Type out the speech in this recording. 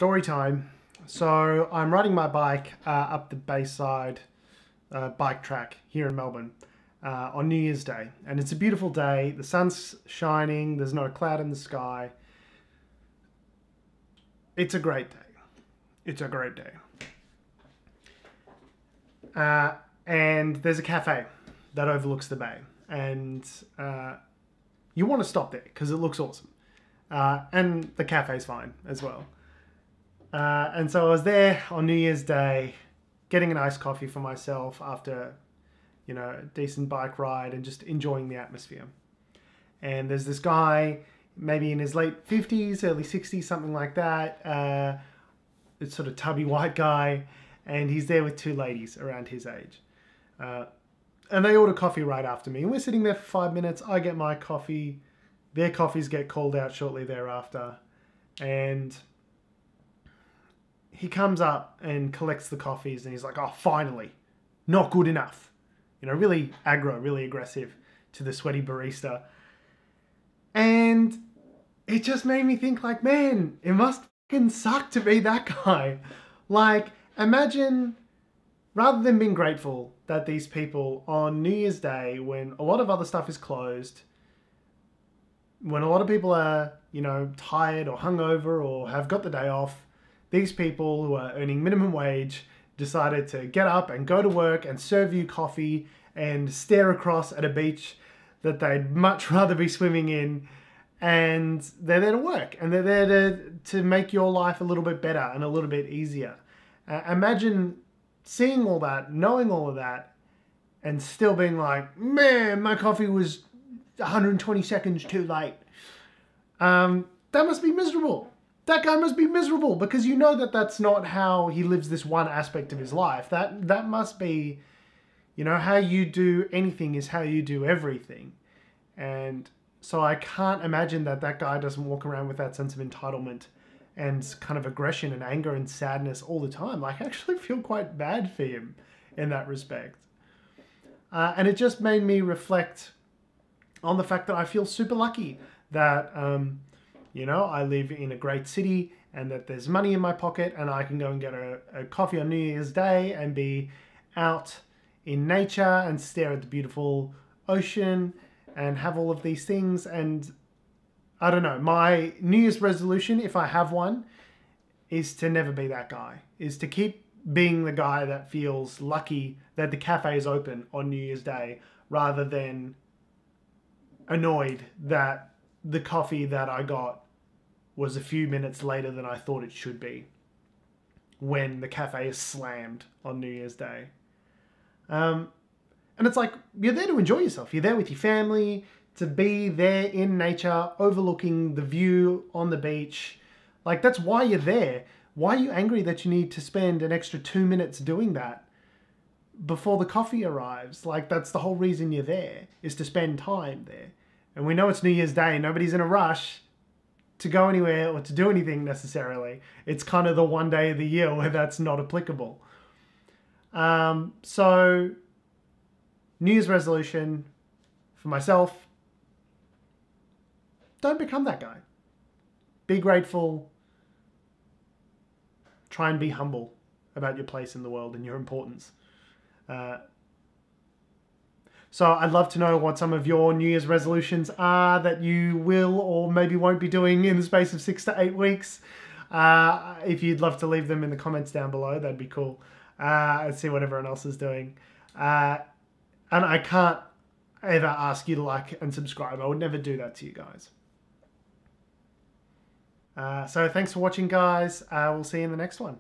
Story time. So I'm riding my bike up the Bayside bike track here in Melbourne on New Year's Day. And it's a beautiful day. The sun's shining. There's not a cloud in the sky. It's a great day. It's a great day. And there's a cafe that overlooks the bay. And you want to stop there because it looks awesome. And the cafe's fine as well. And so I was there on New Year's Day, getting an iced coffee for myself after, you know, a decent bike ride and just enjoying the atmosphere. And there's this guy, maybe in his late 50s, early 60s, something like that. It's sort of tubby white guy, and he's there with two ladies around his age. And they order coffee right after me. And we're sitting there for 5 minutes. I get my coffee. Their coffees get called out shortly thereafter. And he comes up and collects the coffees and he's like, oh, finally, not good enough. You know, really aggro, really aggressive to the sweaty barista. And it just made me think like, man, it must fucking suck to be that guy. Like, imagine, rather than being grateful that these people on New Year's Day, when a lot of other stuff is closed, when a lot of people are, you know, tired or hungover or have got the day off, these people who are earning minimum wage decided to get up and go to work and serve you coffee and stare across at a beach that they'd much rather be swimming in. And they're there to work and they're there to make your life a little bit better and a little bit easier. Imagine seeing all that, knowing all of that, and still being like, man, my coffee was 120 seconds too late. That must be miserable. That guy must be miserable because you know that that's not how he lives this one aspect of his life. That must be, you know, how you do anything is how you do everything. And so I can't imagine that that guy doesn't walk around with that sense of entitlement and kind of aggression and anger and sadness all the time. Like, I actually feel quite bad for him in that respect. And it just made me reflect on the fact that I feel super lucky that, you know, I live in a great city and that there's money in my pocket and I can go and get a coffee on New Year's Day and be out in nature and stare at the beautiful ocean and have all of these things. And I don't know, my New Year's resolution, if I have one, is to never be that guy, is to keep being the guy that feels lucky that the cafe is open on New Year's Day rather than annoyed that the coffee that I got was a few minutes later than I thought it should be when the cafe is slammed on New Year's Day. And it's like, you're there to enjoy yourself. You're there with your family, to be there in nature, overlooking the view on the beach. Like, that's why you're there. Why are you angry that you need to spend an extra 2 minutes doing that before the coffee arrives? Like, that's the whole reason you're there, is to spend time there. And we know it's New Year's Day. Nobody's in a rush to go anywhere or to do anything necessarily. It's kind of the one day of the year where that's not applicable. So, New Year's resolution for myself, don't become that guy. Be grateful. Try and be humble about your place in the world and your importance. So I'd love to know what some of your New Year's resolutions are that you will or maybe won't be doing in the space of 6 to 8 weeks. If you'd love to leave them in the comments down below, that'd be cool. And see what everyone else is doing. And I can't ever ask you to like and subscribe. I would never do that to you guys. So thanks for watching, guys. We'll see you in the next one.